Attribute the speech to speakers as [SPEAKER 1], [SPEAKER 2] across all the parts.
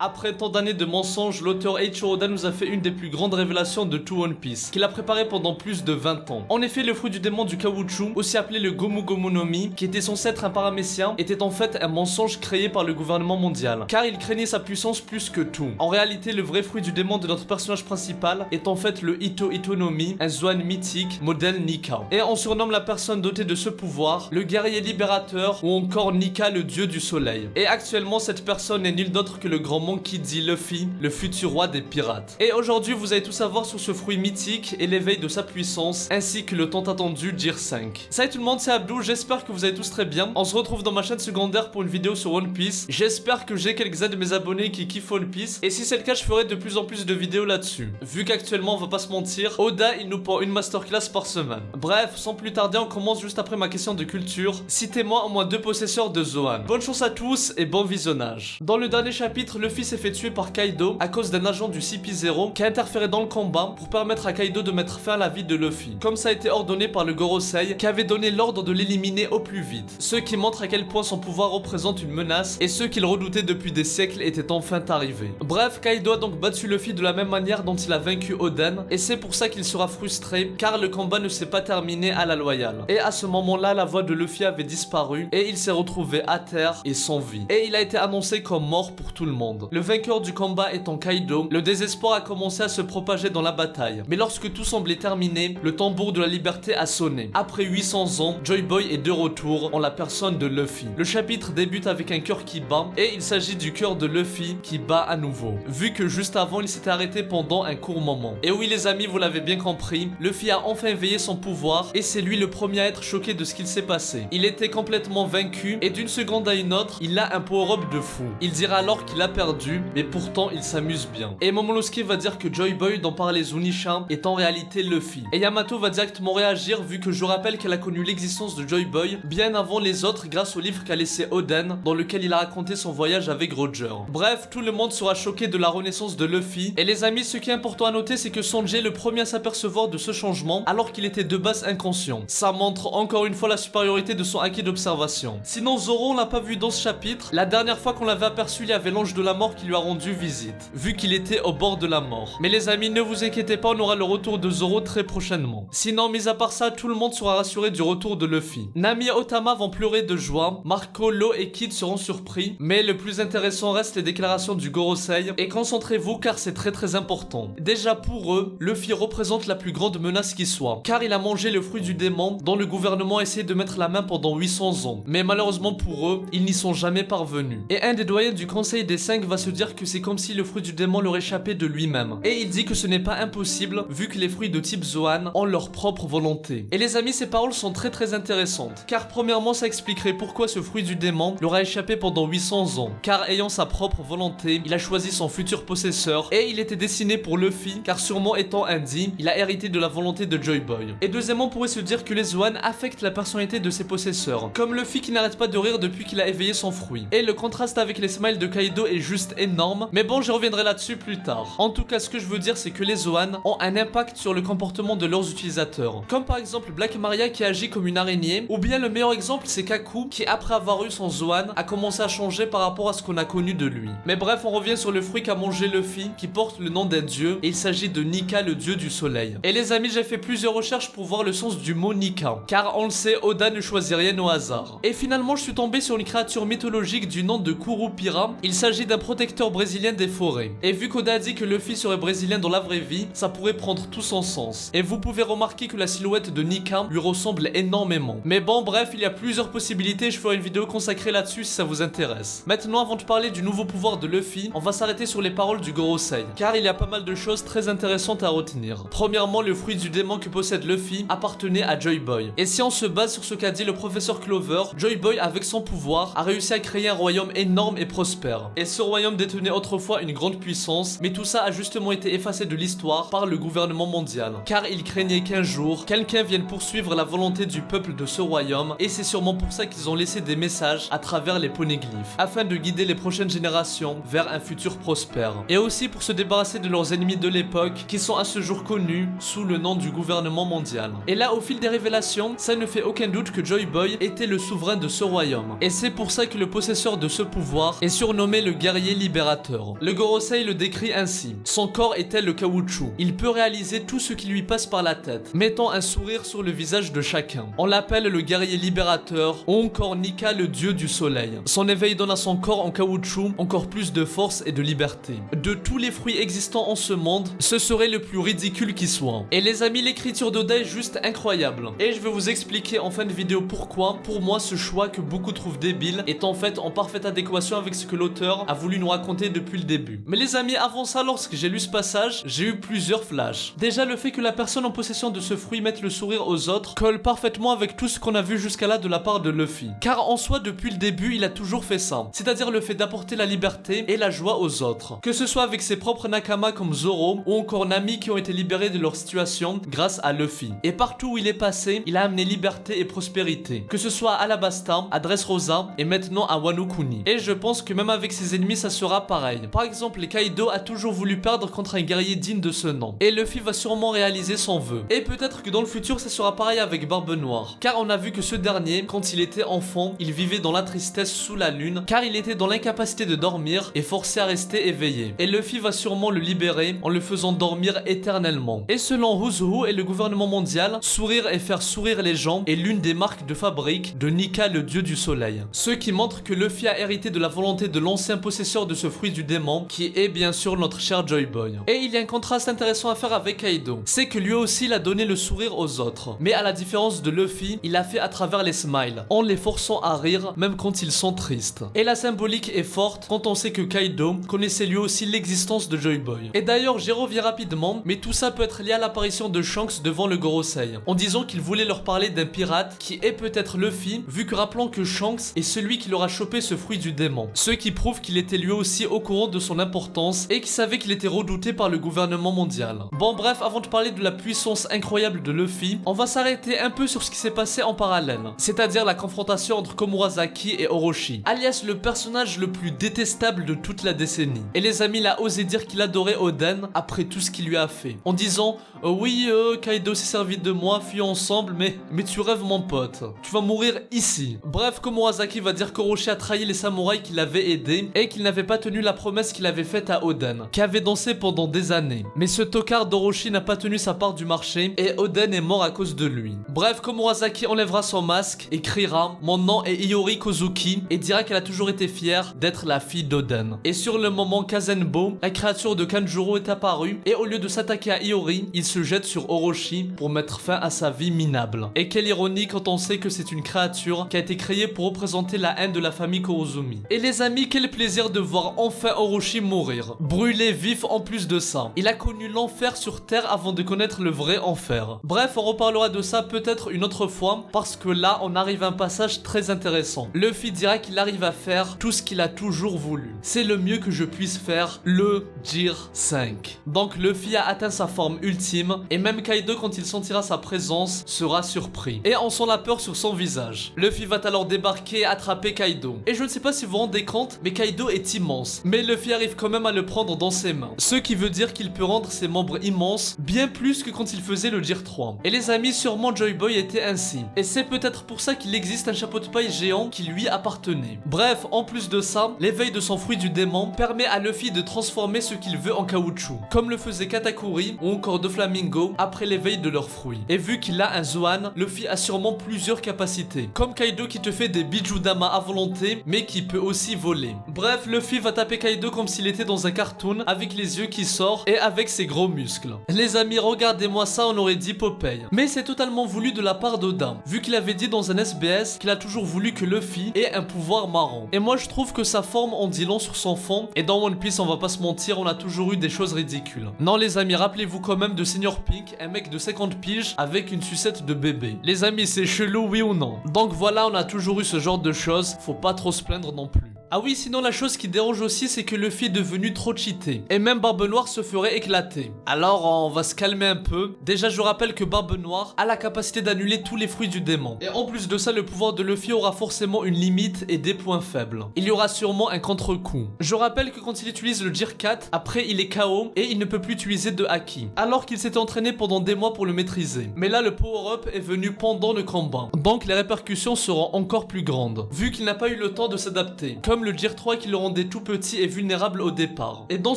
[SPEAKER 1] Après tant d'années de mensonges, l'auteur Eiichiro Oda nous a fait une des plus grandes révélations de tout One Piece, qu'il a préparé pendant plus de 20 ans. En effet, le fruit du démon du caoutchouc, aussi appelé le Gomu Gomu no Mi, qui était censé être un paramécien, était en fait un mensonge créé par le gouvernement mondial, car il craignait sa puissance plus que tout. En réalité, le vrai fruit du démon de notre personnage principal est en fait le Ito Ito no Mi, un Zoan mythique, modèle Nika. Et on surnomme la personne dotée de ce pouvoir le guerrier libérateur ou encore Nika, le dieu du soleil. Et actuellement, cette personne n'est nul d'autre que le grand Monkey D. Luffy, le futur roi des pirates. Et aujourd'hui, vous allez tout savoir sur ce fruit mythique et l'éveil de sa puissance, ainsi que le tant attendu Gear 5. Salut tout le monde, c'est Abdou, j'espère que vous allez tous très bien. On se retrouve dans ma chaîne secondaire pour une vidéo sur One Piece. J'espère que j'ai quelques-uns de mes abonnés qui kiffent One Piece, et si c'est le cas, je ferai de plus en plus de vidéos là-dessus. Vu qu'actuellement, on va pas se mentir, Oda, il nous prend une masterclass par semaine. Bref, sans plus tarder, on commence juste après ma question de culture. Citez-moi au moins 2 possesseurs de Zoan. Bonne chance à tous et bon visionnage. Dans le dernier chapitre, Luffy s'est fait tuer par Kaido à cause d'un agent du CP0 qui a interféré dans le combat pour permettre à Kaido de mettre fin à la vie de Luffy, comme ça a été ordonné par le Gorosei qui avait donné l'ordre de l'éliminer au plus vite. Ce qui montre à quel point son pouvoir représente une menace et ce qu'il redoutait depuis des siècles était enfin arrivé. Bref, Kaido a donc battu Luffy de la même manière dont il a vaincu Oden, et c'est pour ça qu'il sera frustré car le combat ne s'est pas terminé à la loyale. Et à ce moment-là, la voix de Luffy avait disparu et il s'est retrouvé à terre et sans vie. Et il a été annoncé comme mort pour tout le monde. Le vainqueur du combat étant Kaido, le désespoir a commencé à se propager dans la bataille. Mais lorsque tout semblait terminé, le tambour de la liberté a sonné. Après 800 ans, Joy Boy est de retour en la personne de Luffy. Le chapitre débute avec un cœur qui bat, et il s'agit du cœur de Luffy qui bat à nouveau, vu que juste avant il s'était arrêté pendant un court moment. Et oui les amis, vous l'avez bien compris, Luffy a enfin éveillé son pouvoir, et c'est lui le premier à être choqué de ce qu'il s'est passé. Il était complètement vaincu, et d'une seconde à une autre, il a un power-up de fou. Il dira alors qu'il a perdu, mais pourtant il s'amuse bien. Et Momonosuke va dire que Joy Boy dont parlait Zunisha est en réalité Luffy. Et Yamato va directement réagir vu que je rappelle qu'elle a connu l'existence de Joy Boy bien avant les autres grâce au livre qu'a laissé Oden dans lequel il a raconté son voyage avec Roger. Bref, tout le monde sera choqué de la renaissance de Luffy. Et les amis, ce qui est important à noter, c'est que Sanji est le premier à s'apercevoir de ce changement alors qu'il était de base inconscient. Ça montre encore une fois la supériorité de son acquis d'observation. Sinon Zoro, on l'a pas vu dans ce chapitre. La dernière fois qu'on l'avait aperçu, il y avait l'ange de la mort qui lui a rendu visite, vu qu'il était au bord de la mort. Mais les amis, ne vous inquiétez pas, on aura le retour de Zoro très prochainement. Sinon, mis à part ça, tout le monde sera rassuré du retour de Luffy. Nami et Otama vont pleurer de joie, Marco, Law et Kid seront surpris, mais le plus intéressant reste les déclarations du Gorosei, et concentrez-vous car c'est très important. Déjà pour eux, Luffy représente la plus grande menace qui soit, car il a mangé le fruit du démon dont le gouvernement a essayé de mettre la main pendant 800 ans. Mais malheureusement pour eux, ils n'y sont jamais parvenus. Et un des doyens du Conseil des 5 va se dire que c'est comme si le fruit du démon leur échappait de lui-même. Et il dit que ce n'est pas impossible vu que les fruits de type Zoan ont leur propre volonté. Et les amis, ces paroles sont très intéressantes, car premièrement ça expliquerait pourquoi ce fruit du démon leur a échappé pendant 800 ans, car ayant sa propre volonté, il a choisi son futur possesseur et il était destiné pour Luffy, car sûrement étant un D, il a hérité de la volonté de Joy Boy. Et deuxièmement, on pourrait se dire que les Zoan affectent la personnalité de ses possesseurs, comme Luffy qui n'arrête pas de rire depuis qu'il a éveillé son fruit. Et le contraste avec les smiles de Kaido est juste énorme, mais bon, je reviendrai là-dessus plus tard. En tout cas, ce que je veux dire, c'est que les Zoan ont un impact sur le comportement de leurs utilisateurs, comme par exemple Black Maria qui agit comme une araignée, ou bien le meilleur exemple c'est Kaku qui après avoir eu son Zoan a commencé à changer par rapport à ce qu'on a connu de lui. Mais bref, on revient sur le fruit qu'a mangé Luffy qui porte le nom d'un dieu, et il s'agit de Nika, le dieu du soleil. Et les amis, j'ai fait plusieurs recherches pour voir le sens du mot Nika, car on le sait, Oda ne choisit rien au hasard. Et finalement, je suis tombé sur une créature mythologique du nom de Curupira. Il s'agit d'un protecteur brésilien des forêts. Et vu qu'Oda a dit que Luffy serait brésilien dans la vraie vie, ça pourrait prendre tout son sens. Et vous pouvez remarquer que la silhouette de Nika lui ressemble énormément. Mais bon, bref, il y a plusieurs possibilités, je ferai une vidéo consacrée là-dessus si ça vous intéresse. Maintenant, avant de parler du nouveau pouvoir de Luffy, on va s'arrêter sur les paroles du Gorosei, car il y a pas mal de choses très intéressantes à retenir. Premièrement, le fruit du démon que possède Luffy appartenait à Joy Boy. Et si on se base sur ce qu'a dit le professeur Clover, Joy Boy, avec son pouvoir, a réussi à créer un royaume énorme et prospère. Et ce royaume détenait autrefois une grande puissance, mais tout ça a justement été effacé de l'histoire par le gouvernement mondial, car il craignait qu'un jour, quelqu'un vienne poursuivre la volonté du peuple de ce royaume, et c'est sûrement pour ça qu'ils ont laissé des messages à travers les poneglyphes, afin de guider les prochaines générations vers un futur prospère. Et aussi pour se débarrasser de leurs ennemis de l'époque, qui sont à ce jour connus sous le nom du gouvernement mondial. Et là, au fil des révélations, ça ne fait aucun doute que Joy Boy était le souverain de ce royaume. Et c'est pour ça que le possesseur de ce pouvoir est surnommé le guerrier guerrier libérateur. Le Gorosei le décrit ainsi. Son corps est tel le caoutchouc. Il peut réaliser tout ce qui lui passe par la tête, mettant un sourire sur le visage de chacun. On l'appelle le guerrier libérateur ou encore Nika, le dieu du soleil. Son éveil donne à son corps en caoutchouc encore plus de force et de liberté. De tous les fruits existants en ce monde, ce serait le plus ridicule qui soit. Et les amis, l'écriture d'Oda est juste incroyable. Et je vais vous expliquer en fin de vidéo pourquoi, pour moi, ce choix que beaucoup trouvent débile est en fait en parfaite adéquation avec ce que l'auteur a voulu nous raconter depuis le début. Mais les amis, avant ça, lorsque j'ai lu ce passage, j'ai eu plusieurs flashs. Déjà, le fait que la personne en possession de ce fruit mette le sourire aux autres colle parfaitement avec tout ce qu'on a vu jusqu'à là de la part de Luffy. Car en soi, depuis le début, il a toujours fait ça. C'est-à-dire le fait d'apporter la liberté et la joie aux autres. Que ce soit avec ses propres Nakama comme Zoro ou encore Nami qui ont été libérés de leur situation grâce à Luffy. Et partout où il est passé, il a amené liberté et prospérité. Que ce soit à Alabasta, à Dressrosa et maintenant à Wano Kuni. Et je pense que même avec ses ennemis, ça sera pareil. Par exemple, Kaido a toujours voulu perdre contre un guerrier digne de ce nom. Et Luffy va sûrement réaliser son vœu. Et peut-être que dans le futur, ça sera pareil avec Barbe Noire. Car on a vu que ce dernier, quand il était enfant, il vivait dans la tristesse sous la lune, car il était dans l'incapacité de dormir et forcé à rester éveillé. Et Luffy va sûrement le libérer en le faisant dormir éternellement. Et selon Who's Who et le gouvernement mondial, sourire et faire sourire les gens est l'une des marques de fabrique de Nika, le dieu du soleil. Ce qui montre que Luffy a hérité de la volonté de l'ancien possesseur de ce fruit du démon, qui est bien sûr notre cher Joy Boy. Et il y a un contraste intéressant à faire avec Kaido, c'est que lui aussi il a donné le sourire aux autres. Mais à la différence de Luffy, il a fait à travers les smiles, en les forçant à rire même quand ils sont tristes. Et la symbolique est forte quand on sait que Kaido connaissait lui aussi l'existence de Joy Boy. Et d'ailleurs j'y reviens rapidement, mais tout ça peut être lié à l'apparition de Shanks devant le Gorosei, en disant qu'il voulait leur parler d'un pirate qui est peut-être Luffy, vu que rappelons que Shanks est celui qui leur a chopé ce fruit du démon. Ce qui prouve qu'il était lui aussi au courant de son importance et qu'il savait qu'il était redouté par le gouvernement mondial. Bon bref, avant de parler de la puissance incroyable de Luffy, on va s'arrêter un peu sur ce qui s'est passé en parallèle, c'est-à-dire la confrontation entre Komurasaki et Orochi, alias le personnage le plus détestable de toute la décennie. Et les amis, il a osé dire qu'il adorait Oden après tout ce qu'il lui a fait, en disant oui, Kaido s'est servi de moi, fuyons ensemble, mais tu rêves mon pote, tu vas mourir ici. Bref, Komurasaki va dire qu'Orochi a trahi les samouraïs qui l'avaient aidé et qu'il n'avait pas tenu la promesse qu'il avait faite à Oden, qui avait dansé pendant des années. Mais ce tocard d'Orochi n'a pas tenu sa part du marché et Oden est mort à cause de lui. Bref, Komurasaki enlèvera son masque et criera « Mon nom est Iori Kozuki » et dira qu'elle a toujours été fière d'être la fille d'Oden. Et sur le moment, Kazenbo, la créature de Kanjuro, est apparue et au lieu de s'attaquer à Iori, il se jette sur Orochi pour mettre fin à sa vie minable. Et quelle ironie quand on sait que c'est une créature qui a été créée pour représenter la haine de la famille Kurozumi. Et les amis, quel plaisir de voir enfin Orochi mourir, brûlé vif en plus de ça. Il a connu l'enfer sur terre avant de connaître le vrai enfer. Bref, on reparlera de ça peut-être une autre fois, parce que là on arrive à un passage très intéressant. Luffy dira qu'il arrive à faire tout ce qu'il a toujours voulu. C'est le mieux que je puisse faire, le Gear 5. Donc Luffy a atteint sa forme ultime, et même Kaido, quand il sentira sa présence, sera surpris. Et on sent la peur sur son visage. Luffy va alors débarquer et attraper Kaido. Et je ne sais pas si vous vous rendez compte, mais Kaido est immense. Mais Luffy arrive quand même à le prendre dans ses mains. Ce qui veut dire qu'il peut rendre ses membres immenses, bien plus que quand il faisait le Gear 3. Et les amis, sûrement Joy Boy était ainsi. Et c'est peut-être pour ça qu'il existe un chapeau de paille géant qui lui appartenait. Bref, en plus de ça, l'éveil de son fruit du démon permet à Luffy de transformer ce qu'il veut en caoutchouc, comme le faisait Katakuri ou encore Doflamingo après l'éveil de leurs fruits. Et vu qu'il a un Zoan, Luffy a sûrement plusieurs capacités, comme Kaido qui te fait des Bijudama à volonté, mais qui peut aussi voler. Bref, Luffy va taper Kaido comme s'il était dans un cartoon, avec les yeux qui sortent et avec ses gros muscles. Les amis, regardez-moi ça, on aurait dit Popeye. Mais c'est totalement voulu de la part d'Oda, vu qu'il avait dit dans un SBS qu'il a toujours voulu que Luffy ait un pouvoir marrant. Et moi je trouve que sa forme en dit long sur son fond, et dans One Piece on va pas se mentir, on a toujours eu des choses ridicules. Non les amis, rappelez-vous quand même de Senior Pink, un mec de 50 piges avec une sucette de bébé. Les amis, c'est chelou, oui ou non? Donc voilà, on a toujours eu ce genre de choses, faut pas trop se plaindre non plus. Ah oui, sinon la chose qui dérange aussi, c'est que Luffy est devenu trop cheaté. Et même Barbe Noire se ferait éclater. Alors on va se calmer un peu. Déjà je rappelle que Barbe Noire a la capacité d'annuler tous les fruits du démon. Et en plus de ça, le pouvoir de Luffy aura forcément une limite et des points faibles. Il y aura sûrement un contre-coup. Je rappelle que quand il utilise le Gear 4, après il est KO et il ne peut plus utiliser de Haki. Alors qu'il s'est entraîné pendant des mois pour le maîtriser. Mais là le power-up est venu pendant le combat. Donc les répercussions seront encore plus grandes, vu qu'il n'a pas eu le temps de s'adapter. Comme comme le Gear 3 qui le rendait tout petit et vulnérable au départ. Et dans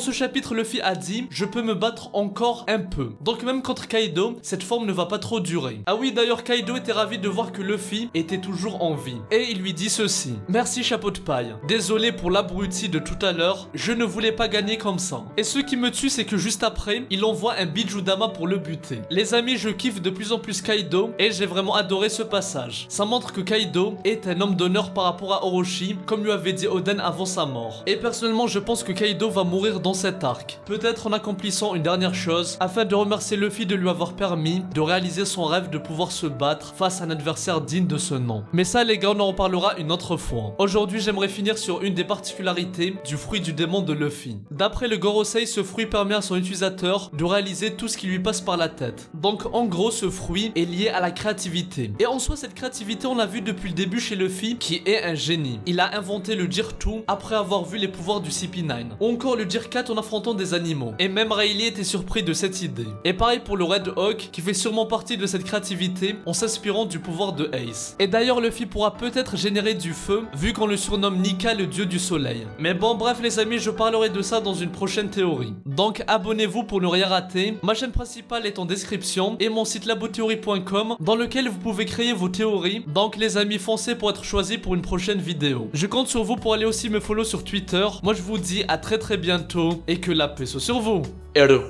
[SPEAKER 1] ce chapitre, Luffy a dit « Je peux me battre encore un peu ». Donc même contre Kaido, cette forme ne va pas trop durer. Ah oui, d'ailleurs Kaido était ravi de voir que Luffy était toujours en vie. Et il lui dit ceci. « Merci chapeau de paille. Désolé pour l'abruti de tout à l'heure, je ne voulais pas gagner comme ça. » Et ce qui me tue, c'est que juste après, il envoie un Bijudama pour le buter. Les amis, je kiffe de plus en plus Kaido et j'ai vraiment adoré ce passage. Ça montre que Kaido est un homme d'honneur par rapport à Orochi, comme lui avait dit Oden avant sa mort. Et personnellement, je pense que Kaido va mourir dans cet arc. Peut-être en accomplissant une dernière chose, afin de remercier Luffy de lui avoir permis de réaliser son rêve de pouvoir se battre face à un adversaire digne de ce nom. Mais ça les gars, on en reparlera une autre fois. Aujourd'hui, j'aimerais finir sur une des particularités du fruit du démon de Luffy. D'après le Gorosei, ce fruit permet à son utilisateur de réaliser tout ce qui lui passe par la tête. Donc en gros, ce fruit est lié à la créativité. Et en soi, cette créativité, on l'a vu depuis le début chez Luffy, qui est un génie. Il a inventé le Gear 2 après avoir vu les pouvoirs du CP9. Ou encore le Gear 4 en affrontant des animaux. Et même Rayleigh était surpris de cette idée. Et pareil pour le Red Hawk, qui fait sûrement partie de cette créativité en s'inspirant du pouvoir de Ace. Et d'ailleurs, Luffy pourra peut-être générer du feu, vu qu'on le surnomme Nika, le dieu du soleil. Mais bon, bref les amis, je parlerai de ça dans une prochaine théorie. Donc abonnez-vous pour ne rien rater. Ma chaîne principale est en description et mon site labothéorie.com dans lequel vous pouvez créer vos théories. Donc les amis, foncez pour être choisis pour une prochaine vidéo. Je compte sur vous pour aller aussi me follow sur Twitter. Moi je vous dis à très bientôt et que la paix soit sur vous.
[SPEAKER 2] Ero,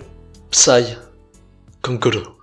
[SPEAKER 2] Psy, Konkuro.